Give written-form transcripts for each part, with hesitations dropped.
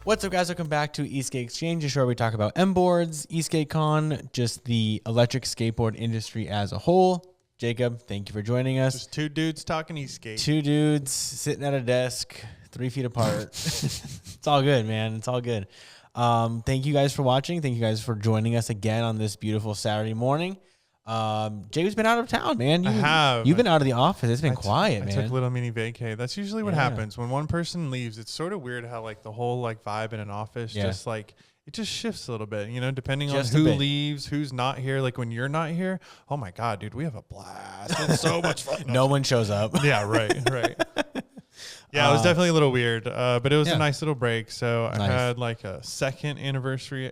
What's up, guys? Welcome back to Esk8 Exchange, a show where we talk about MBoards, Esk8 Con, just the electric skateboard industry as a whole. Jacob, thank you for joining us. Just two dudes talking Esk8. Two dudes sitting at a desk, 3 feet apart. It's all good, man. It's all good. Thank you guys for watching. Thank you guys for joining us again on this beautiful Saturday morning. Jacob's been out of town, man. I have. You've been out of the office. It's been quiet, man. I took a little mini vacay. That's usually what happens when one person leaves. It's sort of weird how like the whole like vibe in an office just like it just shifts a little bit, you know, depending on who leaves, who's not here. Like when you're not here, oh my God, dude, we have a blast. It's so much fun. No one shows up. Yeah, right. Yeah, it was definitely a little weird, but it was a nice little break. So I had like a second anniversary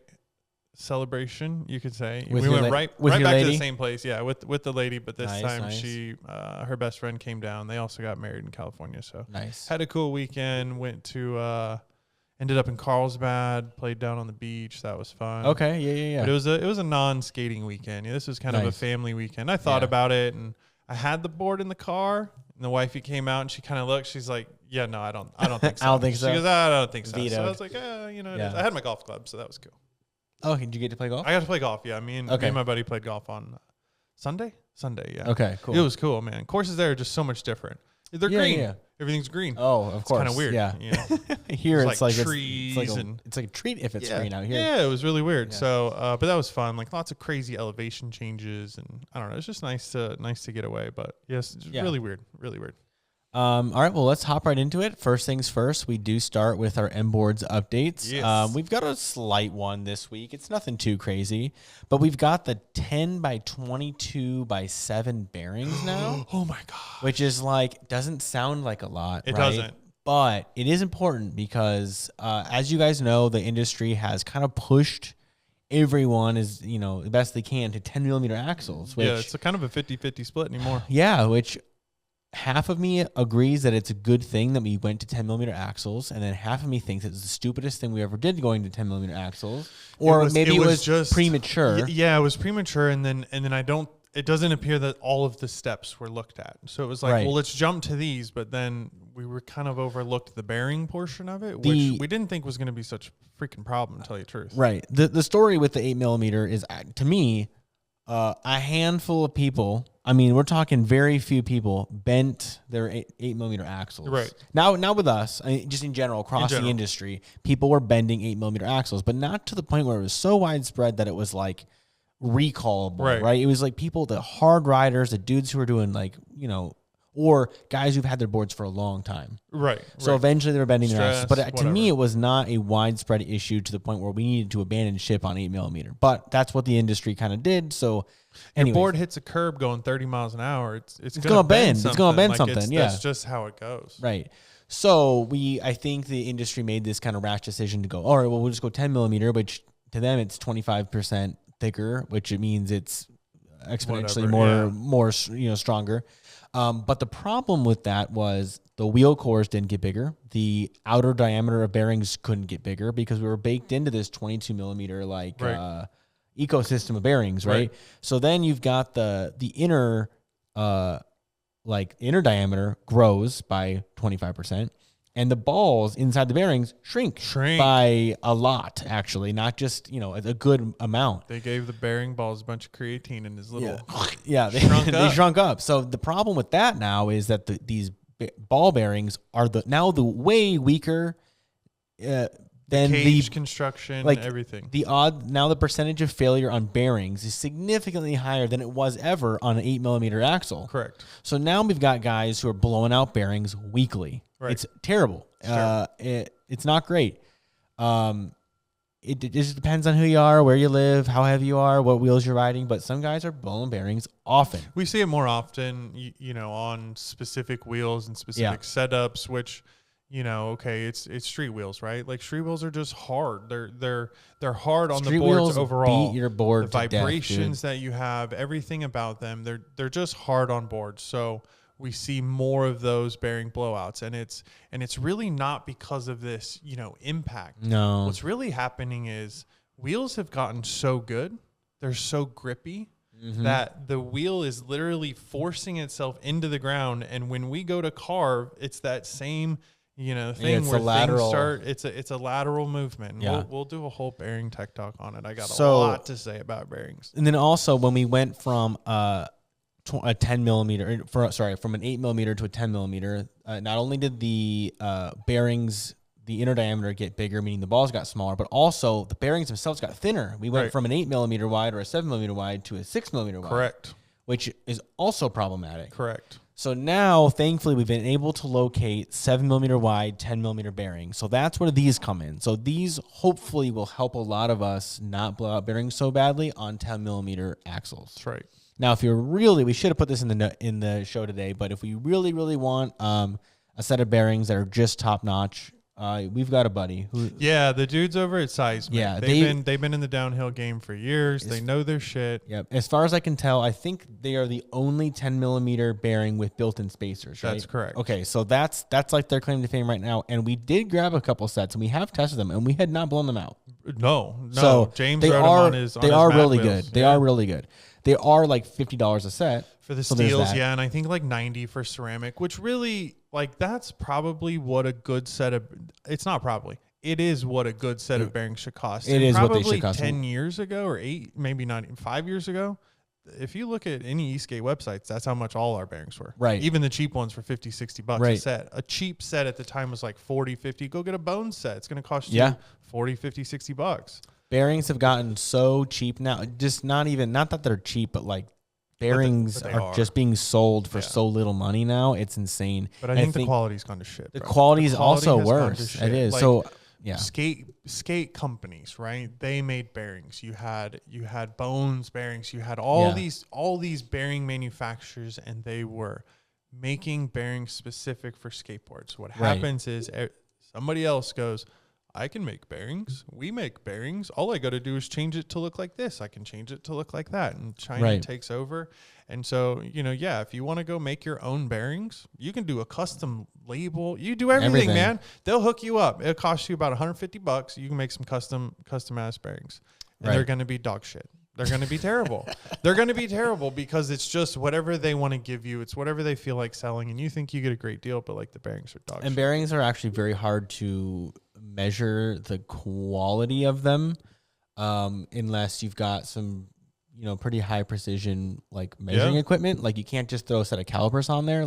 celebration, you could say. We went right back to the same place, with the lady, but this time she her best friend came down. They also got married in California, so had a cool weekend. Went to ended up in Carlsbad, played down on the beach. That was fun. Okay, yeah. But it was a non-skating weekend. This was kind of a family weekend. I thought about it, and I had the board in the car, and the wifey came out and she kind of looked. She's like, "Yeah, no, I don't think so." I don't think so. She goes, "I don't think so." Vetoed. So I was like, you know, I had my golf club, so that was cool. Oh, did you get to play golf? I got to play golf, yeah. Me and my buddy played golf on Sunday, yeah. Okay, cool. It was cool, man. Courses there are just so much different. They're green. Yeah. Everything's green. Oh, of course. Kind of weird. Yeah. You know? Here it's like trees it's like a treat if it's green out here. Yeah, it was really weird. Yeah. So, but that was fun. Like lots of crazy elevation changes, and I don't know. It's just nice to get away. But yes, really weird. Really weird. All right, well, let's hop right into it. First things first, we do start with our MBoards updates. Yes. We've got a slight one this week. It's nothing too crazy, but we've got the 10 by 22 by 7 bearings now. Oh my God. Which is like, doesn't sound like a lot, It right? doesn't. But it is important because as you guys know, the industry has kind of pushed everyone is, you know, the best they can to 10 millimeter axles. Which, it's a kind of a 50-50 split anymore. Yeah, which half of me agrees that it's a good thing that we went to 10 millimeter axles, and then half of me thinks it's the stupidest thing we ever did going to 10 millimeter axles, or maybe it was just premature. Yeah, it was premature, and then it doesn't appear that all of the steps were looked at. So it was like, well, let's jump to these, but then we were kind of overlooked the bearing portion of it, which we didn't think was going to be such a freaking problem, to tell you the truth. Right. The story with the 8 millimeter is, to me, a handful of people, I mean, we're talking very few people, bent their 8 millimeter axles. Right. Now with us, I mean, just in general, across the industry, people were bending 8 millimeter axles, but not to the point where it was so widespread that it was like recallable, right? It was like people, the hard riders, the dudes who were doing like, you know, or guys who've had their boards for a long time. Right. So eventually they were bending their axles. But to me, it was not a widespread issue to the point where we needed to abandon ship on 8 millimeter. But that's what the industry kind of did. So your board hits a curb going 30 miles an hour. It's going to bend. Something. It's going to bend something. Yeah. That's just how it goes. Right. So I think the industry made this kind of rash decision to go, all right, well, we'll just go 10 millimeter, which to them it's 25% thicker, which it means it's exponentially more stronger. But the problem with that was the wheel cores didn't get bigger. The outer diameter of bearings couldn't get bigger because we were baked into this 22 millimeter ecosystem of bearings, right? So then you've got the inner inner diameter grows by 25%. And the balls inside the bearings shrink by a lot, actually, not just, a good amount. They gave the bearing balls a bunch of creatine in his little... Yeah, they shrunk up. So the problem with that now is that these ball bearings are the way weaker than cage construction, everything. The percentage of failure on bearings is significantly higher than it was ever on an 8 millimeter axle. Correct. So now we've got guys who are blowing out bearings weekly. Right. It's terrible. It's not great. It just depends on who you are, where you live, how heavy you are, what wheels you're riding. But some guys are blowing bearings often. We see it more often, on specific wheels and specific setups, which, it's street wheels, right? Like street wheels are just hard. They're hard on the boards overall. Beat your board the vibrations that you have, everything about them, they're just hard on boards. So we see more of those bearing blowouts, and it's really not because of this, impact. No. What's really happening is wheels have gotten so good. They're so grippy that the wheel is literally forcing itself into the ground. And when we go to carve, it's that same, thing where things start. It's a lateral movement. And we'll do a whole bearing tech talk on it. I got a lot to say about bearings. And then also when we went from a 10 millimeter, from an 8 millimeter to a 10 millimeter, not only did the bearings, the inner diameter get bigger, meaning the balls got smaller, but also the bearings themselves got thinner. We went from an 8 millimeter wide or a 7 millimeter wide to a 6 millimeter wide. Correct. Which is also problematic. Correct. So now, thankfully, we've been able to locate 7 millimeter wide, 10 millimeter bearings. So that's where these come in. So these hopefully will help a lot of us not blow out bearings so badly on 10 millimeter axles. That's right. Now, if you're really, we should have put this in the show today, but if we really, really want a set of bearings that are just top notch, we've got a buddy who. Yeah, the dudes over at Seismic. Yeah, they've been in the downhill game for years. They know their shit. Yep. As far as I can tell, I think they are the only 10 millimeter bearing with built-in spacers. Right? That's correct. Okay, so that's like their claim to fame right now. And we did grab a couple sets, and we have tested them, and we had not blown them out. No. So James rode them on his. They are really good. They are really good. They are like $50 a set for the steels, and I think like $90 for ceramic, which really that's probably what a good set of. It's not probably. It is what a good set of bearings should cost. It is what they should cost. 10 years ago or 8, maybe not even 5 years ago. If you look at any Esk8 websites, that's how much all our bearings were. Right. Even the cheap ones for $50-$60 a set. A cheap set at the time was like $40-$50. Go get a bone set. It's going to cost you $40-$50-$60. Bearings have gotten so cheap now. Just not that they're cheap, but like bearings are just being sold for so little money now. It's insane. But I think the quality's gone to shit. The quality is also worse. It is. So skate companies, right? They made bearings. You had Bones bearings. You had all these bearing manufacturers, and they were making bearings specific for skateboards. What happens is somebody else goes, I can make bearings. We make bearings. All I got to do is change it to look like this. I can change it to look like that. And China takes over. And so, if you want to go make your own bearings, you can do a custom label. You do everything, man. They'll hook you up. It'll cost you about $150. You can make some custom ass bearings. And they're going to be dog shit. They're going to be terrible. They're going to be terrible because it's just whatever they want to give you. It's whatever they feel like selling. And you think you get a great deal, but the bearings are dog shit. And bearings are actually very hard to measure the quality of them unless you've got some pretty high precision measuring equipment. You can't just throw a set of calipers on there.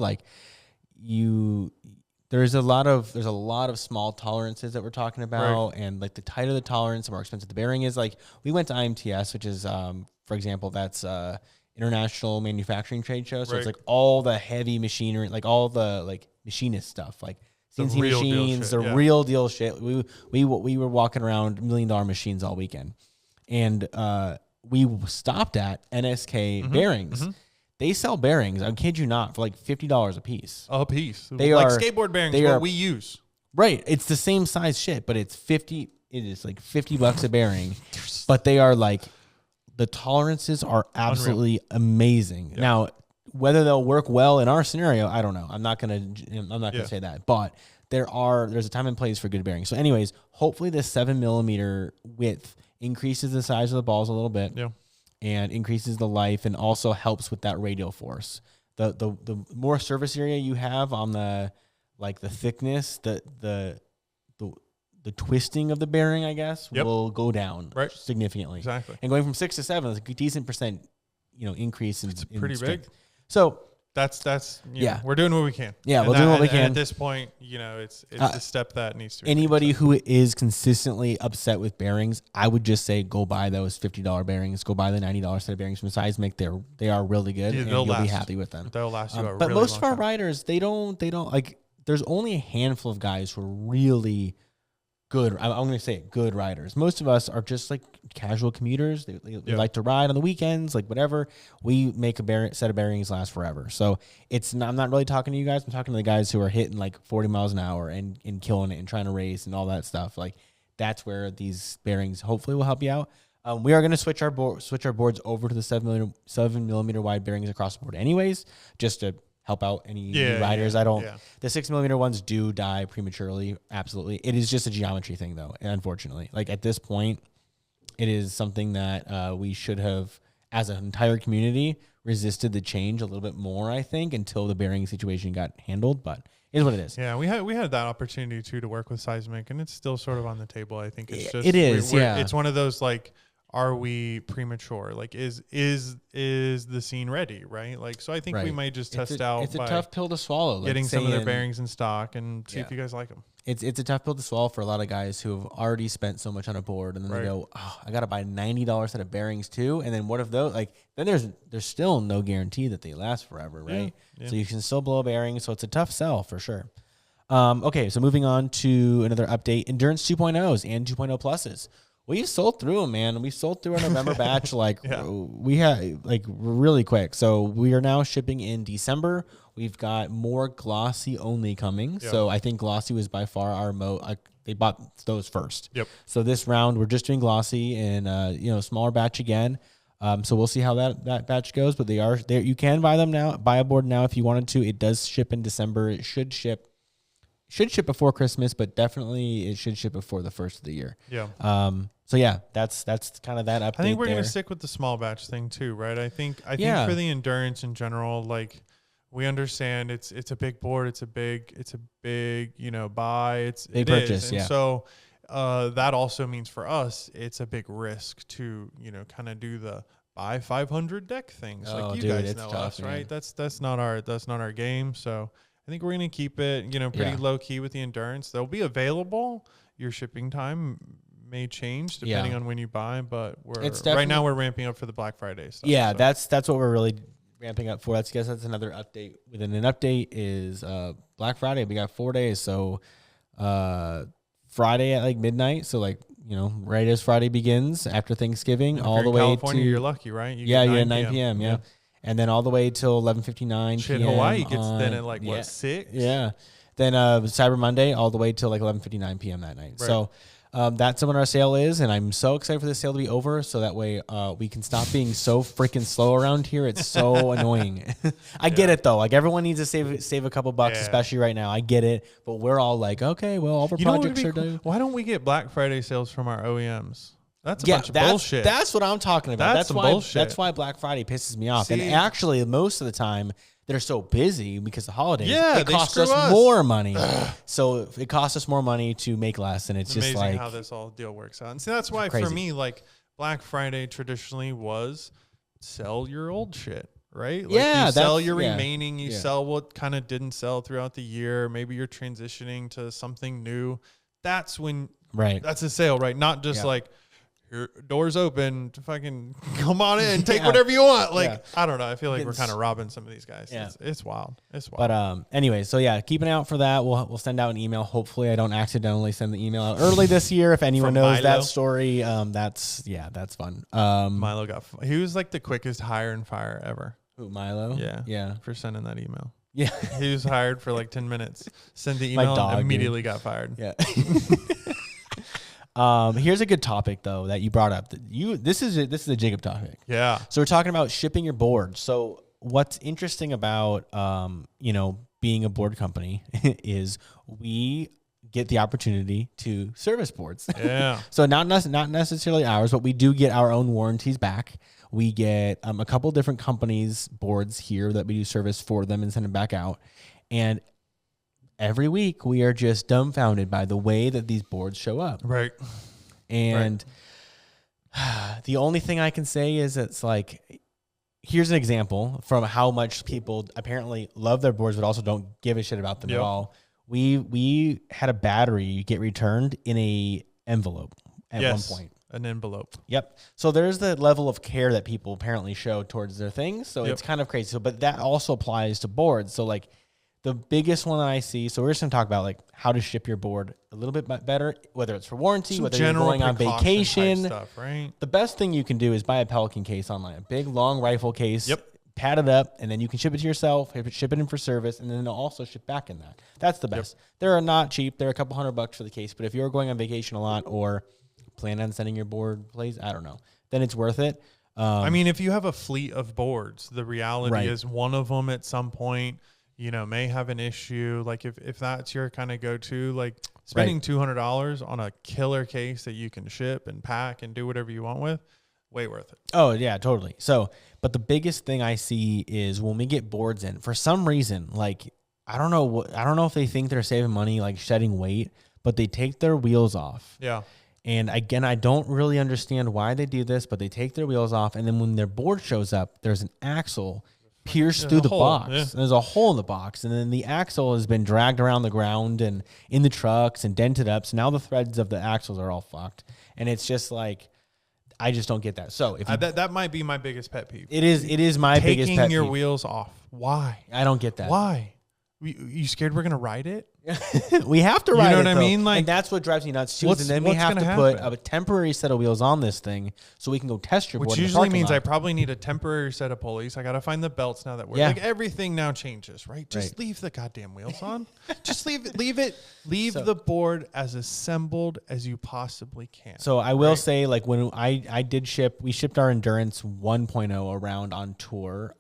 There's a lot of small tolerances that we're talking about, and the tighter the tolerance, the more expensive the bearing is. We went to IMTS, which is for example, that's International Manufacturing Trade Show. So it's all the heavy machinery, all the machinist stuff, CNC machines, the real deal shit. We were walking around $1 million machines all weekend, and we stopped at NSK bearings. Mm-hmm. They sell bearings, I kid you not, for $50 a piece. A piece. They are skateboard bearings. What we use. Right. It's the same size shit, but it's $50. It is $50 a bearing, but they are the tolerances are absolutely amazing. Yep. Now, whether they'll work well in our scenario, I don't know. I'm not gonna say that, but there's a time and place for good bearings. So, anyways, hopefully this 7 millimeter width increases the size of the balls a little bit. Yeah. And increases the life, and also helps with that radial force. The more surface area you have on the thickness, the twisting of the bearing, I guess, will go down significantly. Exactly. And going from 6 to 7 is a decent percent, increase in pretty strength. big. So that's we're doing what we can. Yeah, we're doing what we can. At this point, it's a step that needs to be anybody who is consistently upset with bearings, I would just say go buy those $50 bearings. Go buy the $90 set of bearings from Seismic. They are really good, and you'll be happy with them. They'll last you a but really most long of our time. riders, they don't there's only a handful of guys who are really good. I'm going to say it, good riders. Most of us are just casual commuters. They like to ride on the weekends, whatever. We make a set of bearings last forever. So I'm not really talking to you guys. I'm talking to the guys who are hitting 40 miles an hour and killing it and trying to race and all that stuff. That's where these bearings hopefully will help you out. We are going to switch our boards over to the 7 millimeter wide bearings across the board anyways, just to help out any new riders. The 6 millimeter ones do die prematurely. Absolutely. It is just a geometry thing though. Unfortunately, at this point, it is something that we should have, as an entire community, resisted the change a little bit more, I think, until the bearing situation got handled. But it is what it is. Yeah, we had that opportunity too to work with seismic, and it's still sort of on the table. I think it's just it's one of those like, are we premature? Like, is the scene ready? Right. Like, so I think we might just test out. It's a tough pill to swallow. Getting some of their bearings in stock and see if you guys like them. It's a tough pill to swallow for a lot of guys who have already spent so much on a board, and then they go, "Oh, I got to buy $90 set of bearings too." And then what if those? Like, then there's still no guarantee that they last forever, right? Yeah. So you can still blow bearings. So it's a tough sell for sure. Okay, so moving on to another update: Endurance 2.0s and 2.0 pluses. We sold through them, man. We sold through our November batch we had like really quick. So we are now shipping in December. We've got more glossy only coming. Yep. So I think glossy was by far our they bought those first. Yep. So this round we're just doing glossy and smaller batch again. So we'll see how that batch goes. But they are there. You can buy them now. Buy a board now if you wanted to. It does ship in December. It should ship before Christmas, but definitely it should ship before the first of the year. Yeah. So yeah, that's kind of that update. I think we're gonna stick with the small batch thing too, right? I think for the endurance in general, like, we understand it's a big board, it's a big buy, it's big purchase, and so that also means for us it's a big risk to kind of do the buy 500 deck things. Like, you guys know us, right? That's not our game. So I think we're going to keep it, pretty low key with the endurance. They'll be available. Your shipping time may change depending on when you buy, but right now we're ramping up for the Black Friday stuff. Yeah, so that's what we're really ramping up for. I guess that's another update within an update is Black Friday. We got 4 days. So Friday at like midnight. So like, right as Friday begins after Thanksgiving, all the way California, you're lucky, right? You get 9 p.m. Yeah. And then all the way till 11:59 p.m. Hawaii gets then at like 6? Yeah. Then Cyber Monday all the way till like 11:59 p.m. that night. Right. So that's what our sale is, and I'm so excited for the sale to be over, so that way we can stop being so freaking slow around here. It's so annoying. I get it though. Like, everyone needs to save a couple bucks, especially right now. I get it, but we're all like, okay, well, all our projects are due. Why don't we get Black Friday sales from our OEMs? That's a bunch of bullshit. That's what I'm talking about. That's why bullshit. That's why Black Friday pisses me off. And actually, most of the time, they're so busy because of the holidays. Yeah, it costs us more money. So it costs us more money to make less, and it's just amazing like how this all deal works out. And see, that's why for me, like, Black Friday traditionally was sell your old shit, right? Like, you sell your remaining. You sell what kind of didn't sell throughout the year. Maybe you're transitioning to something new. That's when that's a sale, right? Not just like, your door's open to fucking come on in, take whatever you want. Like, I don't know. I feel like we're kind of robbing some of these guys. Yeah. It's wild. It's wild. But anyway, so yeah, keep an eye out for that. We'll send out an email. Hopefully I don't accidentally send the email out early this year. If anyone knows that story, that's fun. Milo he was like the quickest hire and fire ever. Who, Milo? Yeah. For sending that email. Yeah. He was hired for like 10 minutes. Sent the email and immediately got fired. Yeah. Here's a good topic though that you brought up. This is a Jacob topic. Yeah. So we're talking about shipping your board. So what's interesting about being a board company is we get the opportunity to service boards. Yeah. So not necessarily ours, but we do get our own warranties back. We get a couple different companies' boards here that we do service for them and send them back out. And every week we are just dumbfounded by the way that these boards show up. Right. And the only thing I can say is it's like, here's an example from how much people apparently love their boards, but also don't give a shit about them at all. We had a battery get returned in a envelope at one point. An envelope. Yep. So there's the level of care that people apparently show towards their things. So it's kind of crazy. So, but that also applies to boards. So like the biggest one that I see, so we're just going to talk about like how to ship your board a little bit better, whether it's for warranty, whether you're going on vacation. Stuff, right? The best thing you can do is buy a Pelican case online, a big long rifle case. Pad it up, and then you can ship it to yourself, ship it in for service, and then it'll also ship back in that. That's the best. They're not cheap. They're a couple $100 for the case, but if you're going on vacation a lot or plan on sending your board place, I don't know, then it's worth it. I mean, if you have a fleet of boards, the reality is one of them at some point, may have an issue. Like if that's your kind of go-to, like Spending $200 on a killer case that you can ship and pack and do whatever you want with, way worth it. Oh yeah, totally. So, but the biggest thing I see is when we get boards in, for some reason, like I don't know if they think they're saving money, like shedding weight, but they take their wheels off. Yeah. And again, I don't really understand why they do this, but they take their wheels off, and then when their board shows up, there's an axle pierced through the box. Yeah. There's a hole in the box, and then the axle has been dragged around the ground and in the trucks and dented up. So now the threads of the axles are all fucked, and it's just like I just don't get that. So if that might be my biggest pet peeve. It is my biggest pet peeve. Taking your wheels off. Why? I don't get that. Why? You scared we're gonna ride it? We have to ride it. You know what I mean? Like, and that's what drives me nuts too. And then we have to put a temporary set of wheels on this thing so we can go test your board. Which usually means I probably need a temporary set of pulleys. I got to find the belts now that we're like everything now changes, right? Just leave the goddamn wheels on. Just leave it. Leave the board as assembled as you possibly can. So I will say, like when we shipped our Endurance 1.0 around on tour.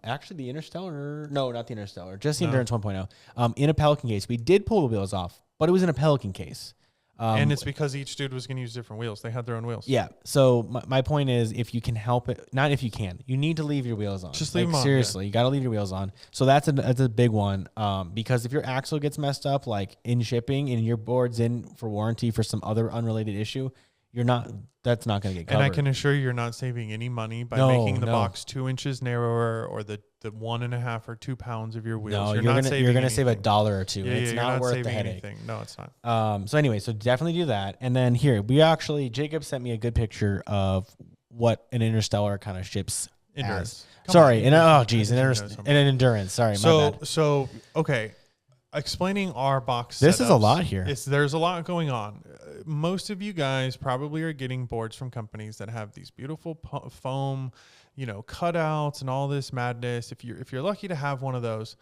Actually the Interstellar, no, not the Interstellar, just the Endurance 1.0. In a Pelican case. We did pull the wheels off, but it was in a Pelican case. And it's because each dude was going to use different wheels. They had their own wheels. Yeah. So my point is, if you can help it, not if you can, you need to leave your wheels on. Just leave them on. Seriously, you got to leave your wheels on. So that's a big one. Because if your axle gets messed up, like in shipping, and your board's in for warranty for some other unrelated issue, that's not going to get covered. And I can assure you're not saving any money by making the box 2 inches narrower or the 1.5 or 2 pounds of your wheels. No, you're gonna save $1 or $2. It's not worth the headache. Anything. No, it's not. So anyway, so definitely do that. And then here, Jacob sent me a good picture of what an Interstellar kind of ships Endurance. An Endurance. Sorry, my bad. So okay. Explaining our box. This is a lot here. There's a lot going on. Most of you guys probably are getting boards from companies that have these beautiful foam, cutouts and all this madness. If you're lucky to have one of those,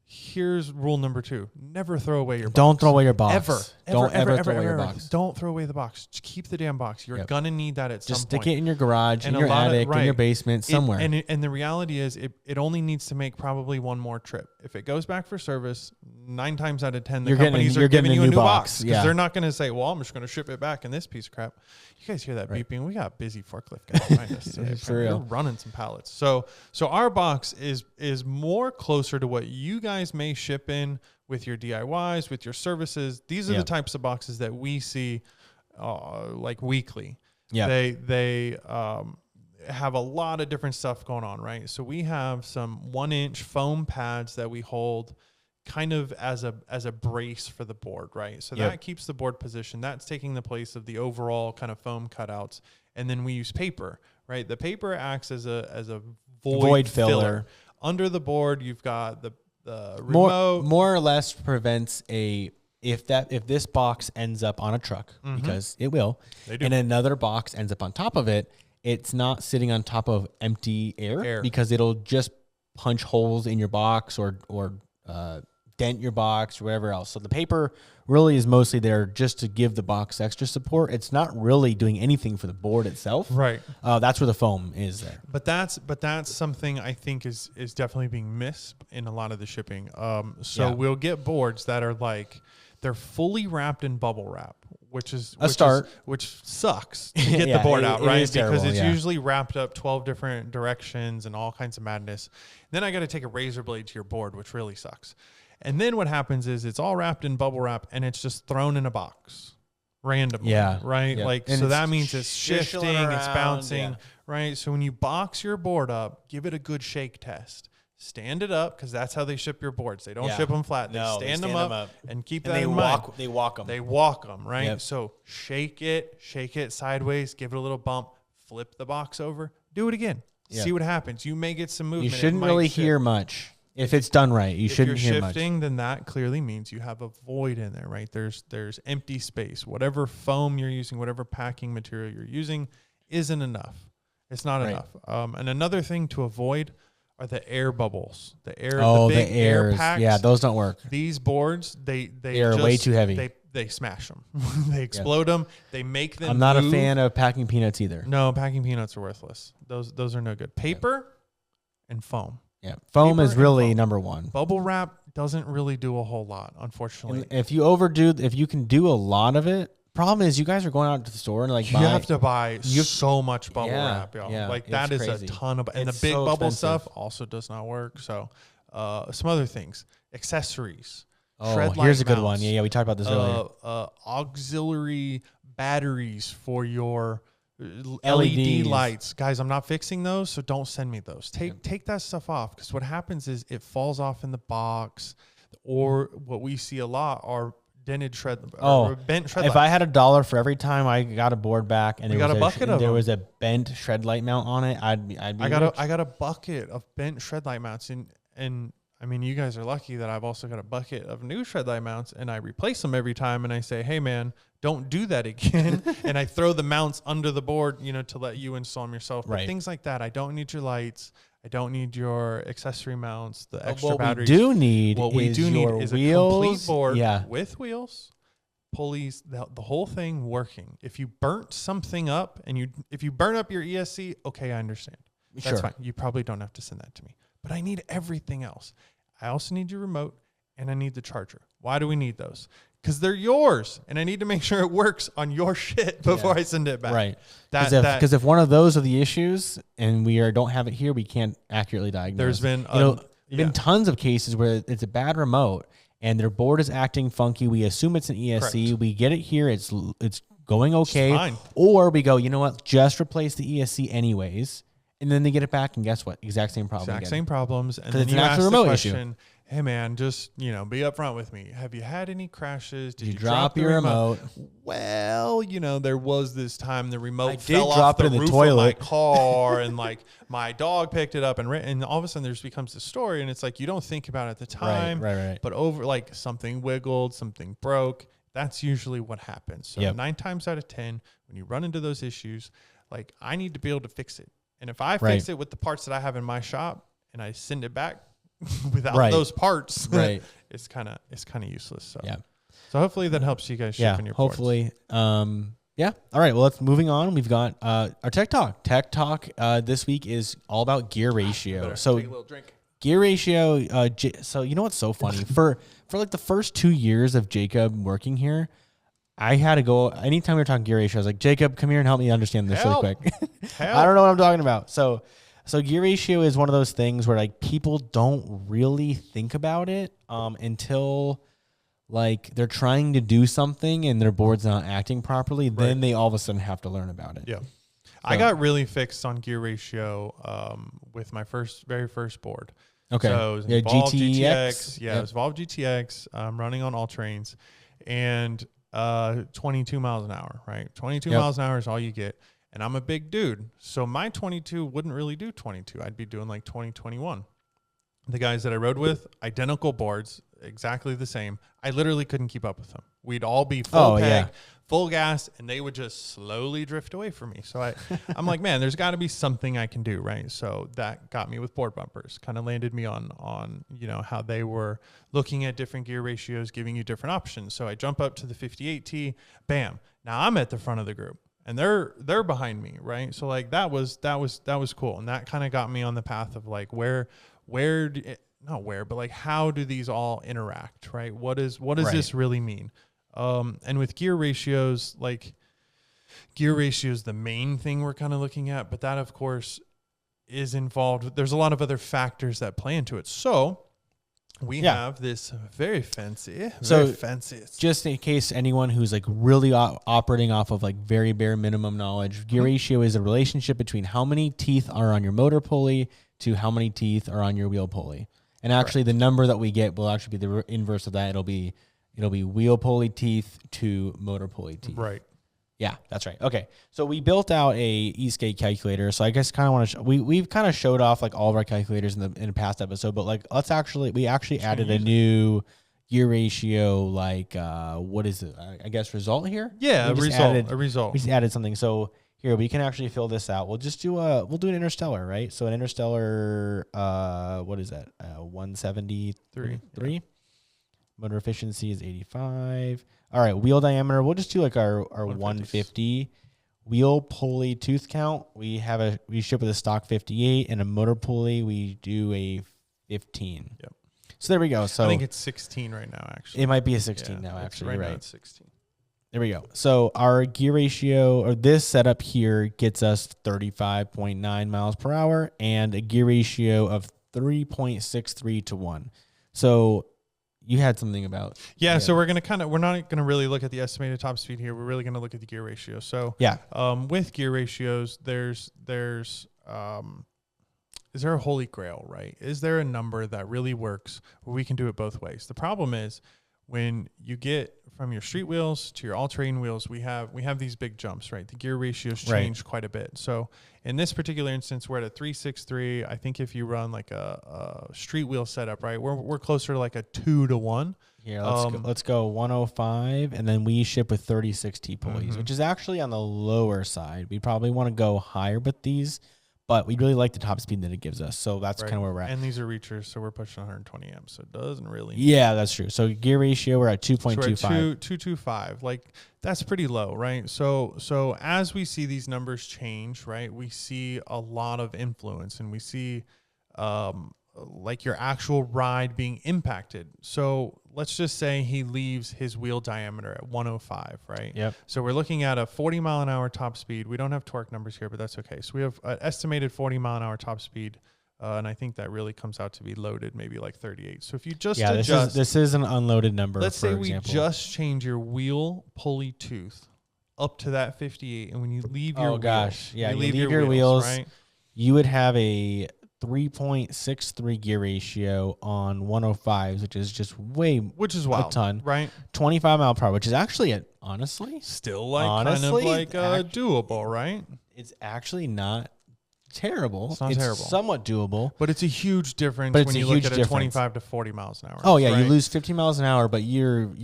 here's rule number 2: never throw away your box. Don't throw away your box. Ever throw away your box. Don't throw away the box. Just keep the damn box. You're gonna need that at some point. Just stick it in your garage, in your attic, in your basement, somewhere. And the reality is, it only needs to make probably one more trip. If it goes back for service, 9 times out of 10, the companies are giving you a new box because they're not going to say, "Well, I'm just going to ship it back in this piece of crap." You guys hear that beeping? We got busy forklift guys behind us today. For real. We're running some pallets. So our box is more closer to what you guys may ship in with your DIYs, with your services. These are the types of boxes that we see like weekly. Yeah. They have a lot of different stuff going on, right? So we have some 1-inch foam pads that we hold kind of as a brace for the board, right? So that keeps the board positioned. That's taking the place of the overall kind of foam cutouts. And then we use paper, right? The paper acts as a void filler. Under the board, you've got the remote. More or less prevents if this box ends up on a truck, because it will, and another box ends up on top of it, it's not sitting on top of empty air. Because it'll just punch holes in your box or dent your box or whatever else. So the paper really is mostly there just to give the box extra support. It's not really doing anything for the board itself. Right. That's where the foam is there. But that's something I think is definitely being missed in a lot of the shipping. We'll get boards that are like, they're fully wrapped in bubble wrap, which sucks to get the board out, right? Because it's usually wrapped up 12 different directions and all kinds of madness. Then I got to take a razor blade to your board, which really sucks. And then what happens is it's all wrapped in bubble wrap and it's just thrown in a box randomly, right? Yeah. Like, and so that means it's shifting, it's bouncing, right? So when you box your board up, give it a good shake test. Stand it up, because that's how they ship your boards. They don't ship them flat. They stand them up and keep that in mind. They walk them. They walk them, right? Yep. So shake it sideways, give it a little bump, flip the box over, do it again. See what happens. You may get some movement. You shouldn't really hear much. If it's done right, you shouldn't hear much. If you're shifting, then that clearly means you have a void in there, right? There's empty space. Whatever foam you're using, whatever packing material you're using isn't enough. It's not enough. And another thing to avoid are the air bubbles. The big air packs. Yeah, those don't work. These boards, they are way too heavy. They smash them. They explode them. They make them I'm not a fan of packing peanuts either. No, packing peanuts are worthless. Those are no good. Paper and foam. Yeah, foam is really number one. Bubble wrap doesn't really do a whole lot, unfortunately. And if you can do a lot of it, problem is you guys are going out to the store and like you have to buy so much bubble wrap, y'all. Yeah, like that is crazy. A ton of, and the big so bubble stuff also does not work. So, some other things, accessories. Oh, here's a good one. Yeah, we talked about this earlier. Auxiliary batteries for your LED lights. Guys, I'm not fixing those, so don't send me those. Take that stuff off, because what happens is it falls off in the box, or what we see a lot are bent shred lights. If I had $1 for every time I got a board back and there was a bent shred light mount on it, I'd be I got a bucket of bent shred light mounts, and I mean, you guys are lucky that I've also got a bucket of new shred light mounts, and I replace them every time, and I say, hey man, don't do that again. And I throw the mounts under the board, to let you install them yourself. But things like that, I don't need your lights. I don't need your accessory mounts, the extra batteries. What we do need is a complete board with wheels, pulleys, the whole thing working. If you burnt something up, and if you burn up your ESC, okay, I understand. That's fine. You probably don't have to send that to me. But I need everything else. I also need your remote, and I need the charger. Why do we need those? Because they're yours, and I need to make sure it works on your shit before I send it back. Right. Because if one of those are the issues, and we don't have it here, we can't accurately diagnose. There's been tons of cases where it's a bad remote, and their board is acting funky. We assume it's an ESC. Correct. We get it here. It's going okay. It's fine. Or we go, you know what? Just replace the ESC anyways. And then they get it back, and guess what? Exact same problem. Same problems. And then you ask the question, hey man, just be upfront with me. Have you had any crashes? Did you drop your remote? Well, there was this time the remote fell off the roof of my car, and like my dog picked it up, and all of a sudden there just becomes this story, and it's like you don't think about it at the time, right. But over like something wiggled, something broke. That's usually what happens. So 9 times out of 10, when you run into those issues, like I need to be able to fix it. And if I fix it with the parts that I have in my shop and I send it back without those parts, it's kind of useless. So so hopefully that helps you guys shipping your hopefully. Boards. All right. Well, let's moving on. We've got our Tech Talk. Tech Talk this week is all about gear ratio. So take a little drink. Gear ratio. So you know what's so funny for like the first 2 years of Jacob working here, I had to go, anytime we were talking gear ratio, I was like, Jacob, come here and help me understand this really quick. I don't know what I'm talking about. So gear ratio is one of those things where like people don't really think about it until like they're trying to do something and their board's not acting properly. Right. Then they all of a sudden have to learn about it. Yeah. So I got really fixed on gear ratio with my very first board. Okay. So it was Evolve GTX. Yeah, it was Evolve GTX running on all trains. And 22 miles an hour, right? 22 miles an hour is all you get. And I'm a big dude. So my 22 wouldn't really do 22. I'd be doing like 20, 21. The guys that I rode with, identical boards, exactly the same. I literally couldn't keep up with them. We'd all be full peg, full gas, and they would just slowly drift away from me. So I'm like, man, there's got to be something I can do, right? So that got me with board bumpers, kind of landed me on how they were looking at different gear ratios, giving you different options. So I jump up to the 58T, bam. Now I'm at the front of the group, and they're behind me, right? So like that was cool, and that kind of got me on the path of like how do these all interact, right? What does this really mean? And with gear ratios, like gear ratio is the main thing we're kind of looking at, but that of course is involved. There's a lot of other factors that play into it. So we have this very fancy. Just in case anyone who's like really operating off of like very bare minimum knowledge, gear ratio is a relationship between how many teeth are on your motor pulley to how many teeth are on your wheel pulley. And actually the number that we get will actually be the inverse of that. It'll be wheel pulley teeth to motor pulley teeth. Right. Yeah, that's right. Okay. So we built out a Esk8 calculator. So I guess kind of want to we've kind of showed off like all of our calculators in the past episode, but like we actually added a new gear ratio, like what is it? I guess result here? Yeah, a result. We just added something. So here we can actually fill this out. We'll just do an interstellar, right? So an interstellar what is that? 173. Yeah. Motor efficiency is 85. All right, wheel diameter. We'll just do like our 150. Wheel pulley tooth count. We ship with a stock 58, and a motor pulley we do a 15. Yep. So there we go. So I think it's 16 right now, actually. It might be a 16 now, actually. Right You're now right. it's 16. There we go. So our gear ratio, or this setup here, gets us 35.9 miles per hour and a gear ratio of 3.63 to 1. So you had something about. Yeah, so we're not going to really look at the estimated top speed here. We're really going to look at the gear ratio. So with gear ratios, there's is there a holy grail, right? Is there a number that really works where we can do it both ways? The problem is when you get from your street wheels to your all-terrain wheels, we have these big jumps, right? The gear ratios change quite a bit. So in this particular instance, we're at a 3.63. I think if you run like a street wheel setup, right, we're closer to like a 2 to 1. Yeah, let's go 105, and then we ship with 36 T-pulleys, which is actually on the lower side. We probably want to go higher with these, but we really like the top speed that it gives us. So that's kind of where we're at. And these are reachers, so we're pushing 120 amps. So it doesn't really. Yeah, that's true. So gear ratio, we're at 2.25. So 225. Like that's pretty low, right? So as we see these numbers change, right, we see a lot of influence, and we see like your actual ride being impacted. So let's just say he leaves his wheel diameter at 105, right? Yep. So we're looking at a 40 mile an hour top speed. We don't have torque numbers here, but that's okay. So we have an estimated 40 mile an hour top speed. And I think that really comes out to be loaded, maybe like 38. So if you just adjust, this is an unloaded number. Let's say we just change your wheel pulley tooth up to that 58, and when you leave your you leave your wheels, right? You would have a 3.63 gear ratio on 105s, which is just which is wild, a ton, right? 25 mile per hour, which is actually honestly still kind of doable, right? It's actually not terrible. It's not terrible. Somewhat doable, but it's a huge difference when you look at a 25 to 40 miles an hour. Oh yeah, right? You lose 15 miles an hour, but you'd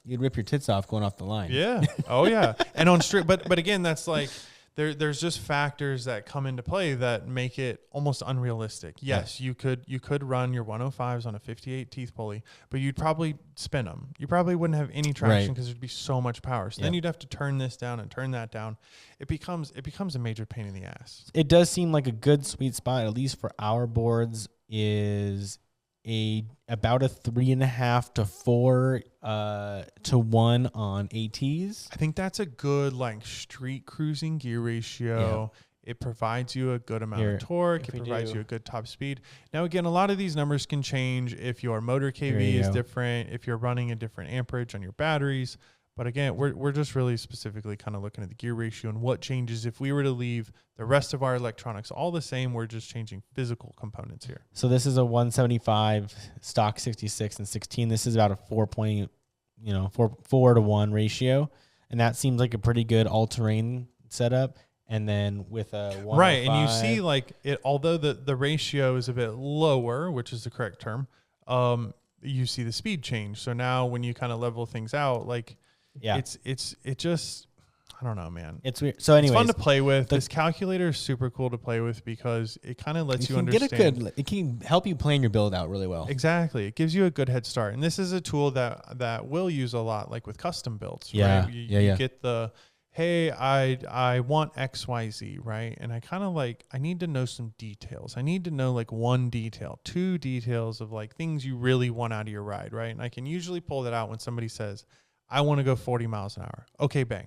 rip your tits off going off the line. Yeah. Oh yeah. And on street, but again, that's like there's just factors that come into play that make it almost unrealistic. Yes, you could run your 105s on a 58 teeth pulley, but you'd probably spin them. You probably wouldn't have any traction because there'd be so much power. So then you'd have to turn this down and turn that down. It becomes a major pain in the ass. It does seem like a good sweet spot, at least for our boards, is about a 3.5 to 4 to 1 on ATs. I think that's a good like street cruising gear ratio. Yeah. It provides you a good amount of torque. It provides you a good top speed. Now, again, a lot of these numbers can change if your motor KV is different, if you're running a different amperage on your batteries. But again, we're just really specifically kind of looking at the gear ratio and what changes if we were to leave the rest of our electronics all the same. We're just changing physical components here. So this is a 175 stock 66 and 16. This is about a 4 to 1 ratio, and that seems like a pretty good all-terrain setup. And then with a 105, right, and you see like it. Although the ratio is a bit lower, which is the correct term, you see the speed change. So now when you kind of level things out, like. Yeah, it just, I don't know, man. It's weird. So anyways, it's fun to play with. This calculator is super cool to play with because it kind of lets you understand. It can help you plan your build out really well. Exactly. It gives you a good head start. And this is a tool that we'll use a lot, like with custom builds. Yeah. Right? You get the, hey, I want XYZ, right? And I kind of like, I need to know some details. I need to know like 1 detail, 2 details of like things you really want out of your ride, right? And I can usually pull that out when somebody says, I want to go 40 miles an hour. Okay, bang.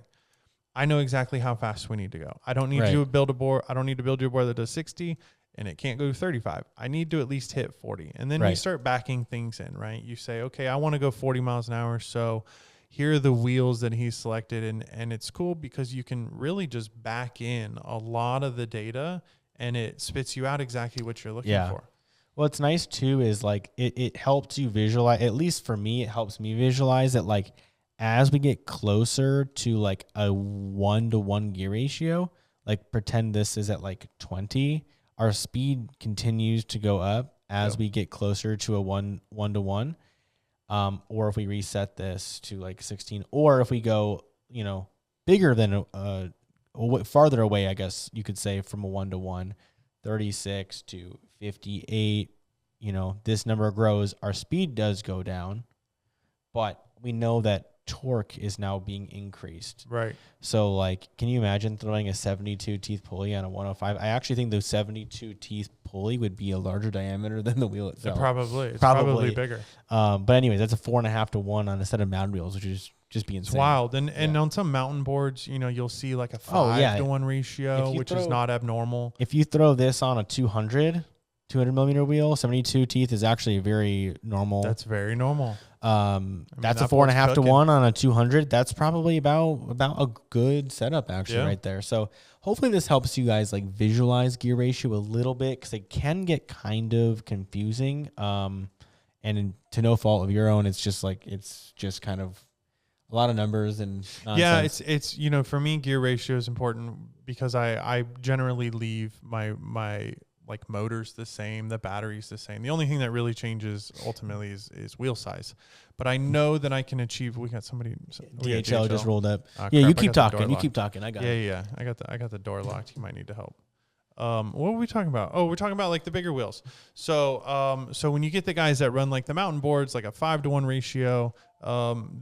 I know exactly how fast we need to go. I don't need you to build a board. I don't need to build you a board that does 60 and it can't go to 35. I need to at least hit 40. And then you start backing things in, right? You say, okay, I want to go 40 miles an hour. So here are the wheels that he's selected. And it's cool because you can really just back in a lot of the data and it spits you out exactly what you're looking for. What's nice too is like it helps you visualize, at least for me, it helps me visualize that like as we get closer to like a 1 to 1 gear ratio, like pretend this is at like 20, our speed continues to go up as we get closer to a 1 to 1. Or if we reset this to like 16, or if we go, bigger than farther away, I guess you could say, from a 1 to 1, 36 to 58, this number grows. Our speed does go down, but we know that torque is now being increased. Right. So, like, can you imagine throwing a 72 teeth pulley on a 105? I actually think the 72 teeth pulley would be a larger diameter than the wheel itself. It's probably bigger. But anyways, that's a 4.5 to 1 on a set of mountain wheels, which is just be insane. It's wild. And on some mountain boards, you'll see like a 5 to 1 ratio, which is not abnormal. If you throw this on a 200 millimeter wheel, 72 teeth is actually very normal. That's very normal. That's a 4.5 to 1 on a 200. That's probably about a good setup actually right there. So hopefully this helps you guys like visualize gear ratio a little bit, because it can get kind of confusing. And to no fault of your own, it's just kind of a lot of numbers and nonsense. Yeah, it's for me, gear ratio is important because I generally leave my like motors the same, the battery's the same. The only thing that really changes ultimately is wheel size. But I know that I can achieve. We got somebody. DHL just rolled up. You keep talking. You keep talking. I got it. Yeah. I got the door locked. You might need to help. What were we talking about? Oh, we're talking about like the bigger wheels. So when you get the guys that run like the mountain boards, like a 5 to 1 ratio,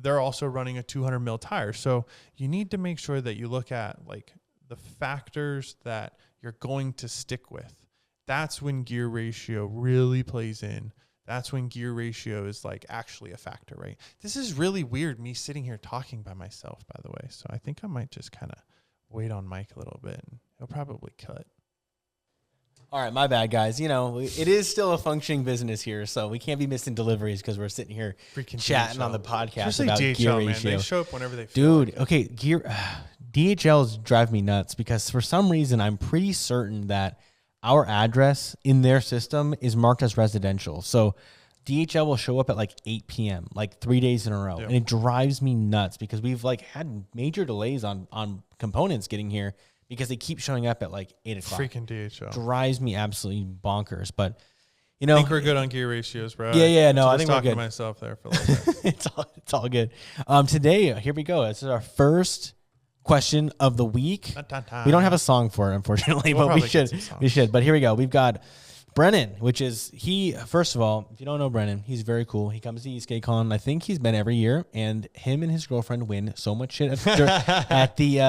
they're also running a 200 mil tire. So you need to make sure that you look at like the factors that you're going to stick with. That's when gear ratio really plays in. That's when gear ratio is like actually a factor, right? This is really weird, me sitting here talking by myself, by the way. So I think I might just kind of wait on Mike a little bit, and he'll probably cut. All right, my bad, guys. It is still a functioning business here, so we can't be missing deliveries because we're sitting here freaking chatting DHL on the podcast about DHL, gear ratio. Man, they show up whenever they feel like okay, DHLs drive me nuts because for some reason I'm pretty certain that our address in their system is marked as residential. So DHL will show up at like 8 p.m., like 3 days in a row. Yep. And it drives me nuts because we've like had major delays on components getting here because they keep showing up at like 8 o'clock. Freaking DHL. Drives me absolutely bonkers. But, I think we're good on gear ratios, bro. Yeah. No, I think we're good. I was talking to myself there for a little bit. It's all good. Today, here we go. This is our first question of the week. We don't have a song for it, unfortunately, but we should. But here we go. We've got Brennan, which is first of all, if you don't know Brennan, he's very cool. He comes to Esk8. I think he's been every year, and him and his girlfriend win so much shit at the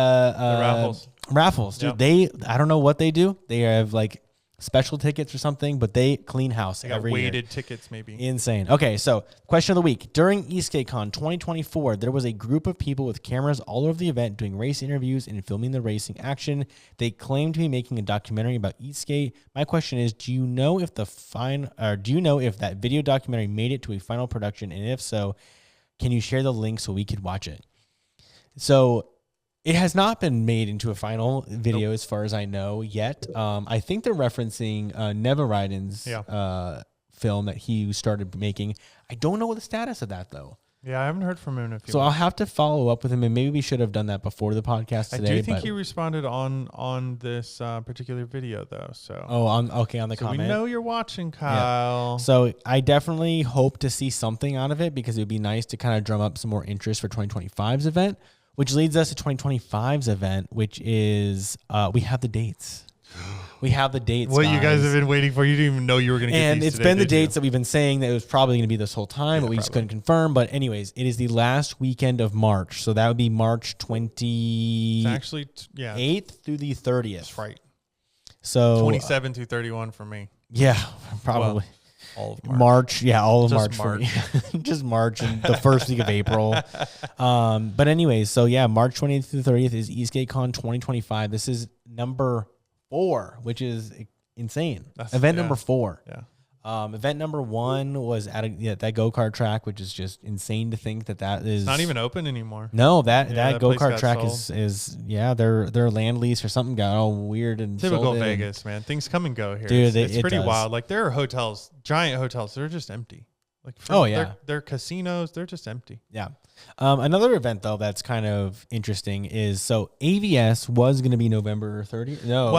raffles. Dude, yep. I don't know what they do. They have like special tickets or something, but they clean house every year. Weighted tickets, maybe. Insane. Okay, so question of the week. During Esk8 2024, there was a group of people with cameras all over the event doing race interviews and filming the racing action. They claim to be making a documentary about Esk8. My question is, do you know if that video documentary made it to a final production, and if so, can you share the link so we could watch it? So it has not been made into a final video as far as I know yet. I think they're referencing Neva Ryden's film that he started making. I don't know the status of that, though. Yeah, I haven't heard from him in a few months. I'll have to follow up with him, and maybe we should have done that before the podcast today. I do think he responded on this particular video, though. So on the comment. We know you're watching, Kyle. Yeah. So I definitely hope to see something out of it because it would be nice to kind of drum up some more interest for 2025's event. Which leads us to 2025's event, which is we have the dates. We have the dates. What you guys have been waiting for. You didn't even know you were going to get these. And it's been the dates that we've been saying that it was probably going to be this whole time, but we just couldn't confirm. But anyways, it is the last weekend of March. So that would be March 8th through the 30th. That's right. So 27 through 31 for me. Yeah, probably. Well, all of March. All of March for me. Just March and the first week of April. But anyways, so yeah, March 20th through 30th is Esk8 2025. This is number 4, which is insane. Event number 4. Yeah. Event number 1 was at that go-kart track, which is just insane to think that is it's not even open anymore. No, that go-kart track is their land lease or something got all weird and typical Vegas, man. Things come and go here. Dude, it's pretty wild. Like there are hotels, giant hotels, they're just empty. Like they're casinos, they're just empty. Yeah. Another event though that's kind of interesting is AVS was going to be November 30th. No,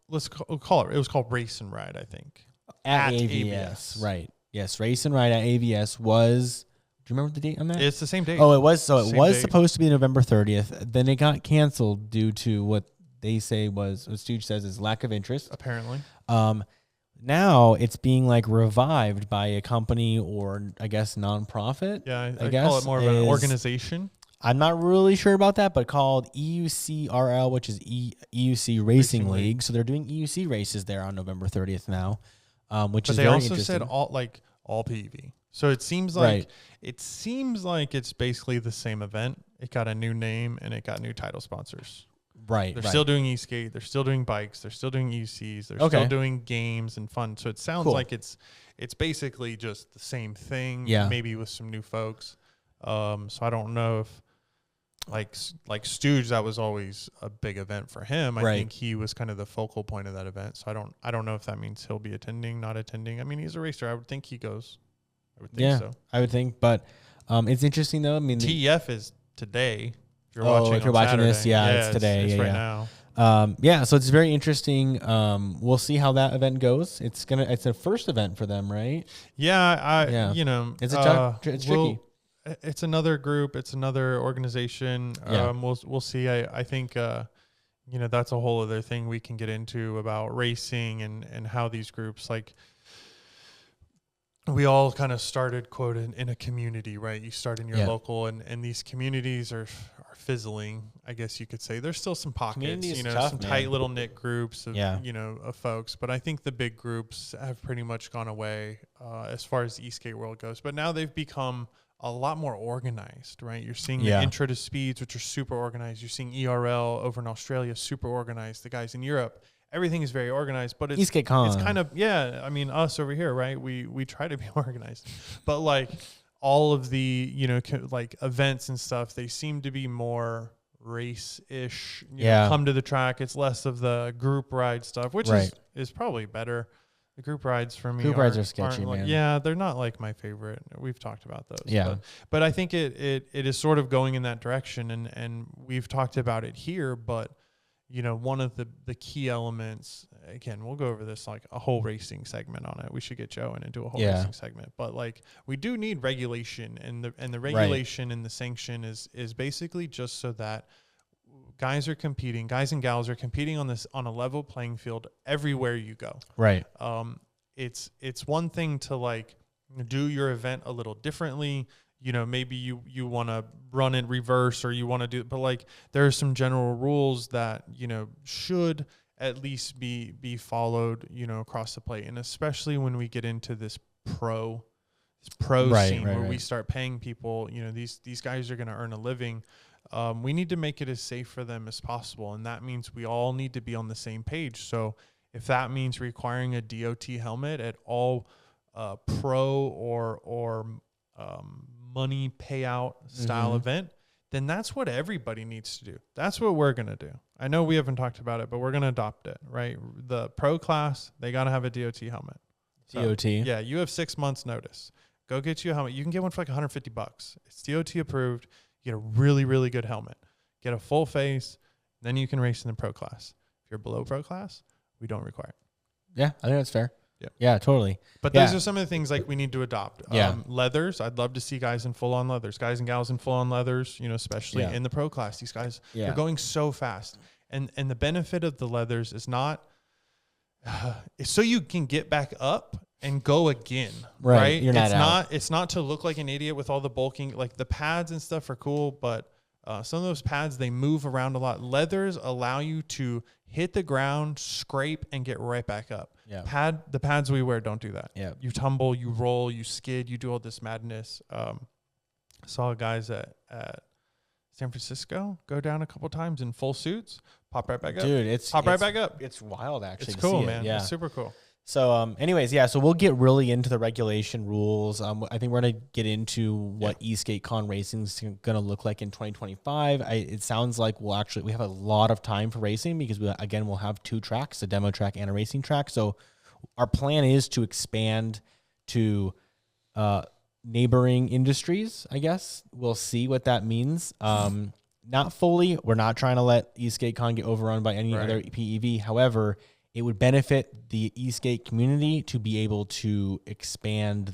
let's call it. It was called Race and Ride, I think. At AVS, right? Yes, Race and Ride at AVS was. Do you remember the date on that? It's the same date. Oh, it was. So it was supposed to be November 30th. Then it got canceled due to what they say was, what Stooge says is lack of interest. Apparently. now it's being like revived by a company or I guess nonprofit. Yeah, I guess call it more of an organization. I'm not really sure about that, but called EUCRL, which is EUC Racing League. So they're doing EUC races there on November 30th now, which is very interesting. But they also said all PEV. So it seems like it's basically the same event. It got a new name and it got new title sponsors. Right. They're still doing Esk8. They're still doing bikes. They're still doing EUCs. They're still doing games and fun. So it sounds like it's basically just the same thing. Yeah. Maybe with some new folks. So I don't know if like Stooge, that was always a big event for him. I think he was kind of the focal point of that event. So I don't know if that means he'll be attending, not attending. I mean, he's a racer. I would think he goes. I would think so. I would think, but it's interesting though. I mean, TEF is today. If you're watching this, it's today. It's right now. So it's very interesting. We'll see how that event goes. It's a first event for them, right? Yeah, it's tricky. It's another group. It's another organization. Yeah. We'll see. I think that's a whole other thing we can get into about racing and how these groups, like, we all kind of started, quote, in a community, right? You start in your local, and these communities are fizzling, I guess you could say. There's still some pockets, some tight little knit groups of, of folks. But I think the big groups have pretty much gone away as far as the Esk8 world goes. But now they've become a lot more organized, right? You're seeing the Intro to Speeds, which are super organized. You're seeing ERL over in Australia, super organized. The guys in Europe, everything is very organized, but it's kind of, I mean, us over here, right? We try to be organized, but like all of the, like events and stuff, they seem to be more race-ish, come to the track. It's less of the group ride stuff, which is probably better. The group rides for me are sketchy, man. Yeah, they're not like my favorite. We've talked about those. Yeah. But I think it is sort of going in that direction, and we've talked about it here, but one of the key elements, again, we'll go over this like a whole racing segment on it. We should get Joe in and do a whole racing segment. But like we do need regulation, and the regulation and the sanction is basically just so that guys and gals are competing on a level playing field everywhere you go. Right. It's one thing to like do your event a little differently. Maybe you want to run in reverse, or you want to do, but like there are some general rules that, should at least be followed, across the plate. And especially when we get into this pro scene where we start paying people, these guys are going to earn a living. We need to make it as safe for them as possible. And that means we all need to be on the same page. So if that means requiring a DOT helmet at all pro or money payout style event, then that's what everybody needs to do. That's what we're going to do. I know we haven't talked about it, but we're going to adopt it, right? The pro class, they got to have a DOT helmet. DOT? Yeah, you have 6 months notice. Go get you a helmet. You can get one for like $150. It's DOT approved. You get a really, really good helmet. Get a full face. Then you can race in the pro class. If you're below pro class, we don't require it. Yeah, I think that's fair. Yeah, totally. But those are some of the things like we need to adopt. Leathers. I'd love to see guys in full on leathers, guys and gals in full on leathers, especially in the pro class. These guys are going so fast. And the benefit of the leathers is not so you can get back up and go again. Right? It's not to look like an idiot with all the bulking. Like the pads and stuff are cool, but some of those pads, they move around a lot. Leathers allow you to hit the ground, scrape, and get right back up. Yeah. The pads we wear don't do that. Yeah. You tumble, you roll, you skid, you do all this madness. Saw guys at San Francisco go down a couple times in full suits, pop right back up. Dude, right back up. It's wild, actually. It's cool, man. Yeah. It's super cool. So, so we'll get really into the regulation rules. I think we're going to get into what Esk8 Con Racing is going to look like in 2025. It sounds like we have a lot of time for racing because we'll have 2 tracks, a demo track and a racing track. So our plan is to expand to neighboring industries, I guess. We'll see what that means. Not fully. We're not trying to let Esk8 Con get overrun by any other PEV. However, it would benefit the Esk8 community to be able to expand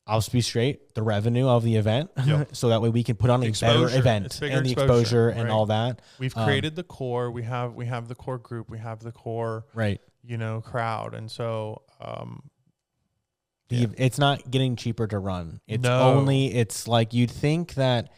I'll just be straight, the revenue of the event. Yep. So that way we can put on a better event and the exposure and all that. We've created the core. We have the core group. We have the core crowd. And so, it's not getting cheaper to run. It's like you'd think that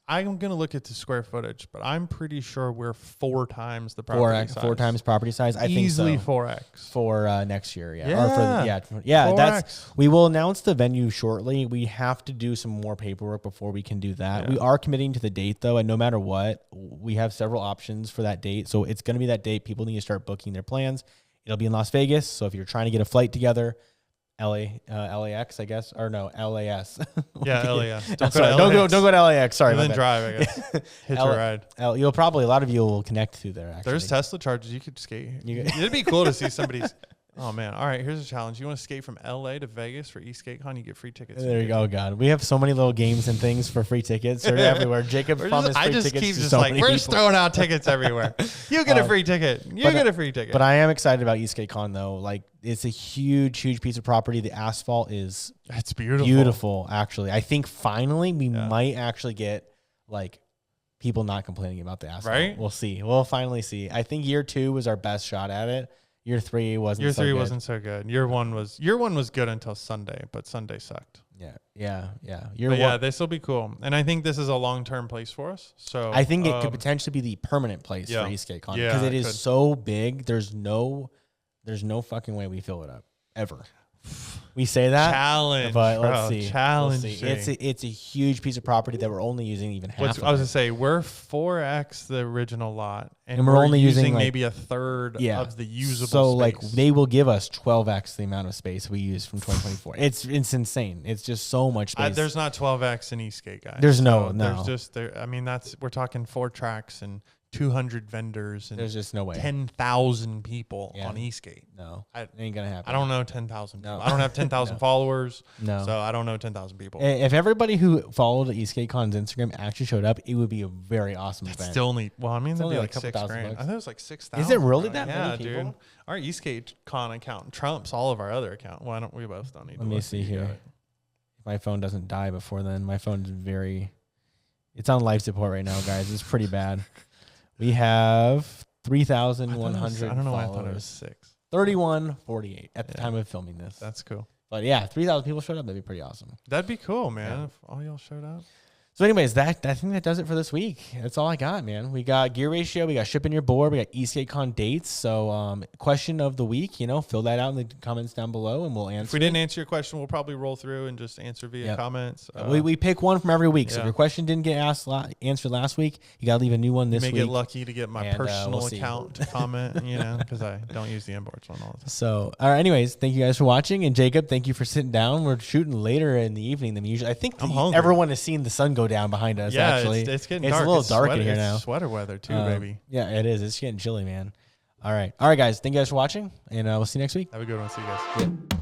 I'm going to look at the square footage, but I'm pretty sure we're 4 times the property size. 4 times property size. I Easily think so. 4x for next year. Yeah. Yeah. Or yeah. 4X. We will announce the venue shortly. We have to do some more paperwork before we can do that. Yeah. We are committing to the date though. And no matter what, we have several options for that date. So it's going to be that date. People need to start booking their plans. It'll be in Las Vegas. So if you're trying to get a flight together, LAX, I guess, or no, LAS. Yeah, LAS. Don't go to LAX. Sorry, then drive. I guess. Hitch a ride. A lot of you will connect through there. Actually, there's Tesla charges. You could skate. It'd be cool to see somebody's. Oh man! All right, here's a challenge. You want to skate from LA to Vegas for Esk8? You get free tickets. There you go. Oh God, we have so many little games and things for free tickets. They're everywhere. Jacob promised free tickets. I just keep just like we're just throwing out tickets everywhere. You get a free ticket. You get a free ticket. But I am excited about Esk8 though. Like it's a huge piece of property. The asphalt is beautiful. Beautiful, actually. I think finally we might actually get like people not complaining about the asphalt. Right? We'll see. We'll finally see. I think year 2 was our best shot at it. Year 3 wasn't. Wasn't so good. Year one was good until Sunday, but Sunday sucked. Yeah. This will be cool, and I think this is a long-term place for us. So I think it could potentially be the permanent place for Esk8 because it is so big. There's no fucking way we fill it up ever. We say that challenge, but let's see. Challenge. It's a huge piece of property that we're only using even half. I was gonna say we're 4x the original lot, and we're only using maybe a third of the usable. So space. like they will give us 12x the amount of space we use from 2024. It's insane. It's just so much space. There's not 12x in Esk8, guys. There's no. There's just there. I mean, we're talking 4 tracks and 200 vendors and there's just no way 10,000 people on Esk8. No, it ain't gonna happen. I don't know 10,000. No. I don't have 10,000 followers. No, so I don't know 10,000 people. If everybody who followed Esk8's Instagram actually showed up, it would be a very awesome event. Still only. Well, I mean, that'd be like $6,000. I thought it was like 6,000. Is it really that many people? Dude. Our Esk8 account trumps all of our other accounts. Why don't we both don't need? Let me see here. If my phone doesn't die before then. My phone's it's on life support right now, guys. It's pretty bad. We have 3,100 I don't know followers. why I thought it was 6. 3148 at the time of filming this. That's cool. But yeah, 3,000 people showed up. That'd be pretty awesome. That'd be cool, man, if all y'all showed up. So anyways, I think that does it for this week. That's all I got, man. We got gear ratio. We got shipping your board. We got Esk8 dates. So question of the week, fill that out in the comments down below and we'll answer. If we didn't answer your question, we'll probably roll through and just answer via comments. We pick one from every week. So if your question didn't get answered last week, you got to leave a new one this week. You may get lucky to get my personal account to comment, because I don't use the MBoards one all the time. So, anyways, thank you guys for watching. And Jacob, thank you for sitting down. We're shooting later in the evening than usually. I think everyone has seen the sun go down behind us. Yeah, actually, it's getting dark. It's a little dark in here now. Sweater weather too, baby. Yeah, it is. It's getting chilly, man. All right, guys. Thank you guys for watching, and we'll see you next week. Have a good one. See you guys. Yeah.